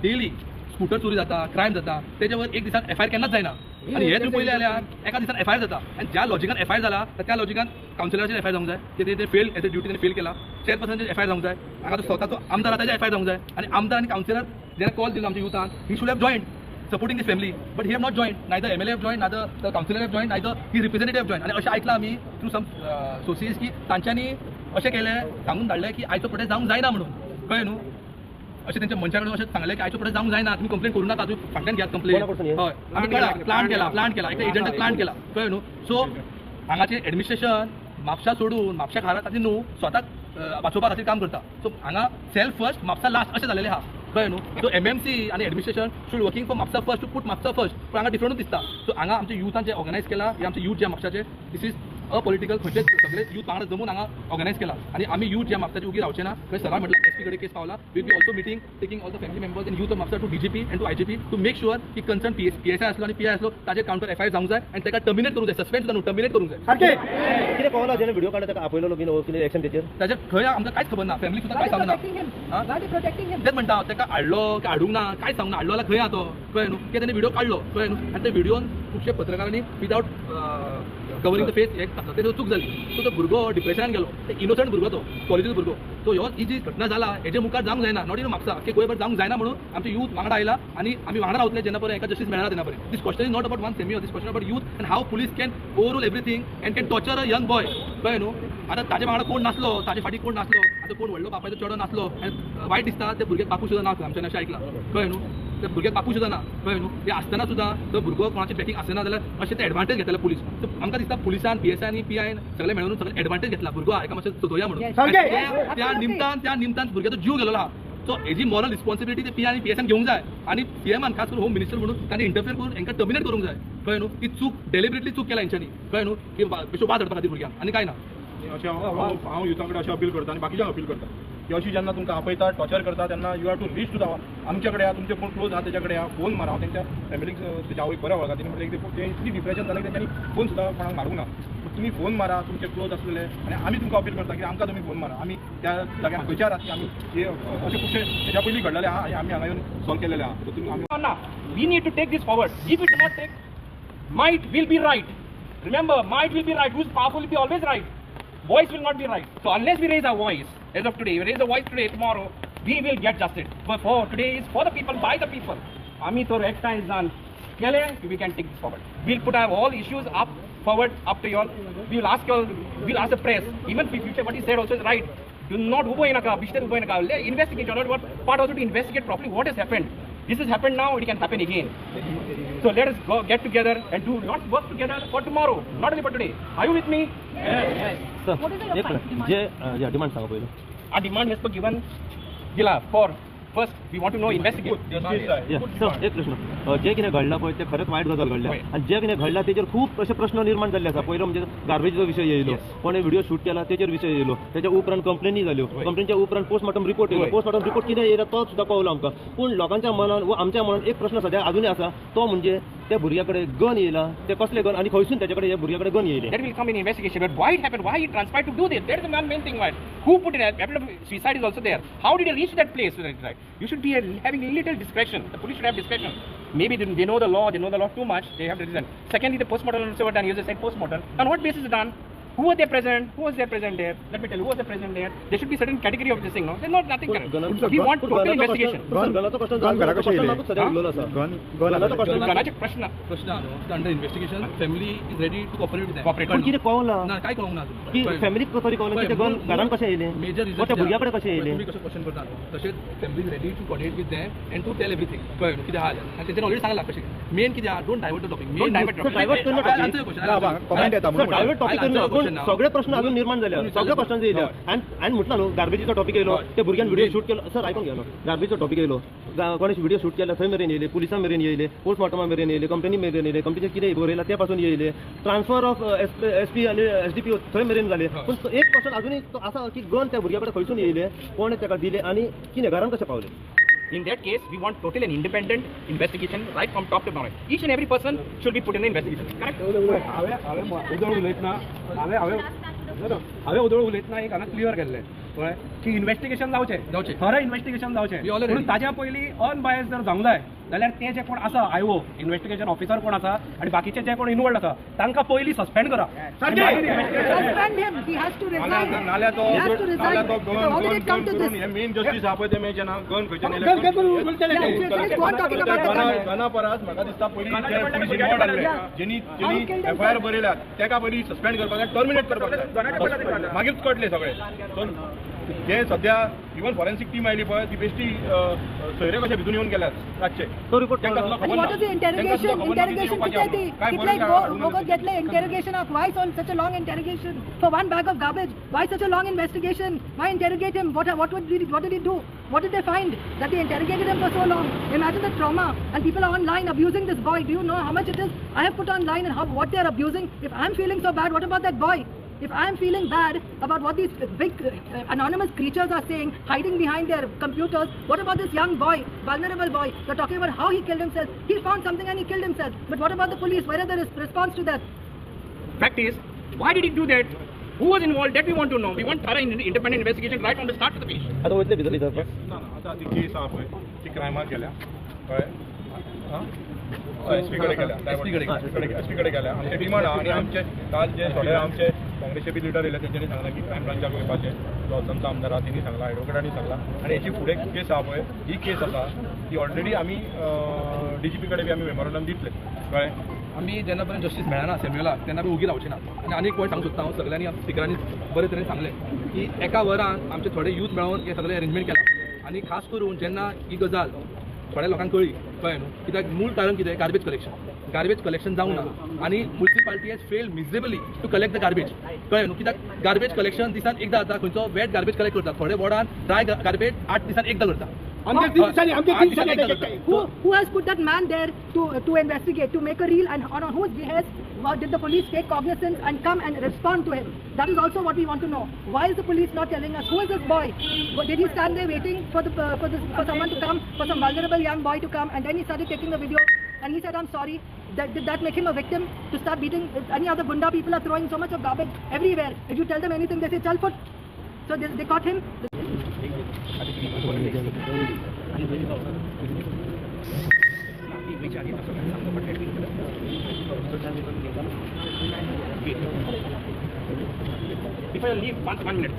Daily scooter चोरी जाता, crime जाता, त्याच्यावर एक दिसात FIR केन्नाच जायना आणि हे तुम्ही पहिले आल्यार एका दिसात FIR जाता आणि ज्या लॉजिकान FIR जाला त्या लॉजिकान काउन्सिलराचेर FIR जावंक जाय, ते फेल एज अ ड्युटी तेणे फेल केला, चेअरपर्सनाचेर FIR जावंक जाय, हांगा तो स्वताचो आमदार आतां FIR जावंक जाय आणि आमदार आणि काउन्सिलर जेणे कॉल दिलो आमच्या युथान he should have joined supporting this family, but he have not joined. Neither MLA have joined, neither the councillor have joined, neither his representative have joined. आणि अशें ऐकलां आमी थ्रू सम सोर्सीस की तांच्यांनी अशें केलें, सांगून धाडलें की आयचो प्रोटेस्ट जावंक जायना म्हणून, कळ्ळें न्हू. अशें तेंच्या मनशा कडेन अशें सांगलें की आयचो प्रोटेस्ट जावंक जायना, तुमी कंप्लेन करूं नाका, तुमी फाटल्यान घेयात कंप्लेन. हय, आमी कळ्ळां, प्लान केला एक एजंटाक प्लान केला, कळ्ळें न्हू. सो हांगाचें एडमिनिस्ट्रेशन म्हापसा सोडून म्हापशा खातीर न्हू स्वताक वाचोवपा खातीर काम करता. सो हांगा सेल्फ फर्स्ट म्हापसा लास्ट अशें जालेलें आहा, कळ्ळें न्हू. सो MMC आणि administration should working for Mapusa first to put Mapusa first, पण हांगा डिफरंटूच दिसता. सो हांगा आमच्या युथान जे ऑर्गनायज केला, हे आमचे युथ जे म्हापशाचे, दिस इज अपॉलिटिकल, खंयचेच सगळे युथ वांगडा जमून हांगा ऑर्गनायज केला आणि आमी युथ जे म्हापशाचे उगी रावचे ना. थंय सरान म्हटलं SP कडेन केस पावला, will be also meeting taking all the family members and youth of Mapusa to DGP and to IGP to make sure की कन्सर्न PSI आसलो आणि PI आसलो ताजेर काउंटर FIR जावंक जाय आणि ताका टर्मिनेट करूंक जाय, सस्पेंड सुद्दां न्हू, टर्मिनेट करूंक जाय. कितें पावला जेणे व्हिडिओ काडला ताका आपयलो बीन कितें एक्शन तेचेर ताजेर खंय आमकां कांयच खबर ना, फॅमिली सुद्दां कांय सांगना. तेच म्हणटा ताका हाडलो की हाडूंक ना कांय सांगना, हाडलो जाल्यार खंय आहा तो, कळ्ळें न्हू. की ताणें व्हिडिओ काडलो, कळ्ळें न्हू, आनी त्या व्हिडिओन खुबशे पत्रकारांनी विदाउट कवरिंग द फेस एक घातला, तेजो चूक जाली. सो तो भुरगो डिप्रेशनान गेलो, ते इनोसंट भुरगो, तो कॉलेजीचो भुरगो. सो ह्यो ही जी घटना जाला हेजे मुखार जावंक जायना, नॉट इन म्हापसा की गोंयभर जावंक जायना म्हणून आमचे युथ वांगडा आयला आणि आमी वांगडा रावतले जेन्ना पळय एका जस्टीस मेळना तेन्ना पळय. This question is not about one semi, this question about youth and how police can overall everything and can torture a young boy, कळ्ळें न्हू. आतां ताजे वांगडा कोण नासलो, ताजे फाटीक कोण नासलो, आतां कोण व्हडलो बापायचो चेडो नासलो, वायट दिसता. ते भुरग्याक बापूय सुद्दां ना आमच्यान अशें ऐकलां, कळ्ळें न्हू. त्या भुरग्याक बापूय सुद्दां ना, कळ्ळें न्हू. ते आसतना सुद्दां तो भुरगो कोणाची बॅकिंग आसना जाल्यार अशें ते एडवांटेज घेतले पुलीस. सो आमकां दिसता पुलिसान PSI आनी PI सगळे मेळून सगळे एडवांटेज घेतला, भुरगो एका मातशें चोदया म्हणून. त्या निमतान भुरग्याचो जीव गेलो आहा. सो हेजी मॉरल रिस्पॉन्सिबिलिटी ते PI आनी PSI घेवंक जाय आणि CMन खास करून होम मिनिस्टर म्हणून तांणी इंटरफियर करून हांकां टर्मिनेट करूंक जाय, कळ्ळें न्हू. ती चूक डेलिबरेटली चूक केला हेंच्यांनी, कळ्ळें न्हू, की बेश्टो वाद हाडपा खातीर भुरग्यांक आनी कांय ना. अशें हांव युथा कडेन अशें अपील करता आनी बाकीच्यांक अपील करता की अशी जेन्ना तुमकां आपयता टॉर्चर करता तेन्ना you have to reach to आमचे कडेन तुमचे कोण क्लोज आहा तेच्या कडेन फोन मारा. हांव तेंच्या फॅमिलीक तेच्या आवयक बरें वळखता, तिणी म्हटलें ते इतली डिप्रेशन जालें की तेंच्यांनी फोन सुद्दां कोणाक मारूंक ना. तुम्ही फोन मारा तुमचे क्लोज असलेले आणि आम्ही तुमकां अपील करता की आमकां तुमी फोन मारा. आमी त्या जाग्यार खंयच्यार आसा आमी हे अशें खुबशे हेच्या पयलीं घडलेले आहा, आमी हांगा येवन सॉल्व केलेले आहा. सो तुमी we need to take this forward. If it not take, might will be right. Remember, might will be right. Who's powerful will be always right. Voice will not be right. So unless we raise our voice, as of today, we raise the voice today, tomorrow, we will get justice. But for today is for the people, by the people. Ami to red time is done. Kele, we can take this forward. We'll put our all issues up forward up to you all. We'll ask the press. Even in future, what he said also is right. Do not investigate. What part also to investigate properly what has happened. This has happened now, it can happen again. So let us go get together and do not work together for tomorrow, not only for today. Are you with me? Yes. Sir एक जे demand सांगा पयलो. Our demand has been given for first we want to know investigate. Sir एक प्रश्न, जे कितें घडलां पळय तें खरेंच वायट गजाल घडल्या आनी जे कितें घडलां तेजेर खूब अशे प्रश्न निर्माण जाल्ले आसा. पयलो म्हणजे गार्बेजीचो विशय येयलो, कोणें व्हिडिओ शूट केला तेजेर विशय येयलो, तेच्या उपरांत कंप्लेनी जाल्यो, कंप्लेनीच्या उपरांत पोस्टमॉर्टम रिपोर्ट येयलो, पोस्टमॉर्टम रिपोर्ट कितें येयला तो सुद्दां कळलो आमकां. पूण लोकांच्या मनान व आमच्या मनान एक प्रश्न सद्या अजूनय आसा, तो म्हणजे त्या भुरग्या कडेन गन येयला, ते कसले गन आनी खंयसून तेच्या कडेन ह्या भुरग्या कडेन गन येयले. That will come in investigation. But why it happened? Why he transpired to do this? That is the main thing. Why? Who put it? Suicide is also there. How did he reach that place? Right? You should be having little discretion. The police should have discretion. Maybe they know the law. They know the law too much. They have the reason. Secondly, the postmortem also done. You just said postmortem. On what basis is done? Who was there present? Who was there present there? Let me tell you, who was there present there? There should be certain category of this thing, no? There's not nothing correct. We want total investigation. गनाचो प्रश्न under investigation family is ready to cooperate with cooperate. पण कितें कळना ना काय कळूंक ना की फॅमिलीक तरी कळना की ते गन घरान कशें येयले, मेजर व त्या भुरग्या कडेन कशें येयले. तुम्ही कसं क्वेश्चन करता तशेंच family is ready to coordinate with them and to tell everything, कळ्ळें कितें आहा आनी तेंच्यानी ऑलरेडी सांगलां कशें मेन कितें आहा. Don't divert the topic. Main divert topic सगळे प्रश्न अजून निर्माण झाले, सगळे प्रश्न येयले. आनी म्हटलं न्हू गार्बेजीचो टॉपिक येयलो, ते भुरग्यान व्हिडिओ शूट केलो. सर आयकून घ्या न्हू, गार्बेजीचो टॉपिक येयलो, कोणें व्हिडिओ शूट केला थंय मेरेन येयले, पुलिसां मेरेन येयले, पोस्टमॉर्टमा मेरेन येयले, कंपनी मेरेन येयले, कंपनीचेर कितें बरयलां त्या पासून येयले, ट्रान्सफर ऑफ SP आनी SDPO थंय मेरेन जाले. पूण एक क्वेश्चन अजूनय आसा की गन त्या भुरग्या कडेन खंयसून येयले, कोणे ताका दिले आनी कितें घरान कशें पावले. In that case, we want total and independent investigation right from top to bottom. Each and every person should be put in the investigation. Correct? हांवें उदळ उलयतना एक हांगा क्लियर केल्लें कळ्ळें की इन्व्हेस्टिगेशन जावचें जावचें. खरें इन्व्हेस्टिगेशन जावचें We all are पूण ready. ताज्या पयलीं अनबायस जर जावंक जाय जाल्यार ते जे कोण आसा आयओ इन्व्हेस्टिगेशन ऑफिसर कोण आसा आनी बाकीचे जे कोण इन्वॉल्ड आसा तांकां पयलीं सस्पेंड करा आनी मागीर investigation Suspend him. He has to resign. नाल्या तो He has to resign. So how did it come to this? हे मेन जस्टीस आहा पळय ते मेळचे ना गन खंयच्यान Yeah, just go on talking about the gun. गना परस म्हाका दिसता पयलीं गना जे पडले, पुलीस गना involved पडले. आसले jenny How he killed himself. FIR बरयल्यात तेका पयलीं सस्पेंड करपाक जाय टर्मिनेट करपाक जाय मागीर कळटलें सगळें सो जे सध्या इवन फॉरेन्सिक टीम आयली पळय ती बेश्टी सोयरे कशे भितून येवन गेल्यात रातचे तो रिपोर्ट तांकां सुद्दां And खबर what is the ना. तांकां सुद्दां खबर ना कितें interrogation? येवपाचें आहा. काय कितले बरयलें काय वोगोत घेतले interrogation of why on such a long interrogation for one bag of garbage? Why such a long investigation? Why interrogate him? What did he do? What did they find that they interrogated him for so long? Imagine the trauma, and people are online abusing this boy. Do you know how much it is? I have put online and what they are abusing. If I'm feeling so bad, what about that boy? If I'm feeling bad about what these big anonymous creatures are saying, hiding behind their computers, what about this young boy, vulnerable boy? They're talking about how he killed himself. He found something and he killed himself. But what about the police? Where is the response to that? fact is, why did he do that? Who was involved? That we want to know. We want thorough independent investigation right from the start to the finish. आता वयतले भितर इथं ना ना आता ती केस आहा पळय ती क्रायमाक गेल्या कळ्ळें एसपी कडे गेल्या एसपी कडे गेल्या आमचे डिमांड आहा आनी आमचे काल जे थोडे आमचे काँग्रेसचे बी लिडर येयले तेंच्यांनी सांगला की क्रायम ब्रांचाक वयपाचें जो आमचा आमदार आहा तेणी सांगला एडवोकेटांनी सांगला आनी हेची फुडें केस आहा पळय ही केस आसा ती ऑलरेडी आमी डीजीपी कडे बी आमी मेमोरंडम दितले कळ्ळें आमी जेन्ना पर्यंत जस्टीस मेळना सॅम्युएलाक तेन्ना आमी उगी रावचे ना आनी आनी एक पॉयंट सांगूं सोदता हांव सगळ्यांनी स्पिकरांनी बरे तरेन सांगलें की एका वरान आमचे थोडे यूथ मेळोन हे सगळें अरेंजमेंट केलां आनी खास करून जेन्ना ही गजाल थोड्या लोकांक कळ्ळी कळ्ळें न्हू कित्याक मूळ कारण कितें गार्बेज कलेक्शन जावंक ना आनी municipality has failed miserably to collect the garbage कळ्ळें न्हू कित्याक गार्बेज कलेक्शन दिसान एकदां जाता खंयचो वेट गार्बेज कलेक्ट करता थोडे वॉर्डान ड्राय गार्बेज 8 दिसान एकदां करता Who has put that man there to investigate, to make a reel, and on whose behest did the police take cognizance and come and respond to him? That is also what we want to know. Why is the police not telling us who is this boy? Did he stand there waiting for someone to come, for some vulnerable young boy to come, and then he started taking the video and he said, "I'm sorry." Did that make him a victim to start beating? Any other gunda people are throwing so much of garbage everywhere. If you tell them anything, they say "Chal foot." So they caught him. If I leave 1 minute.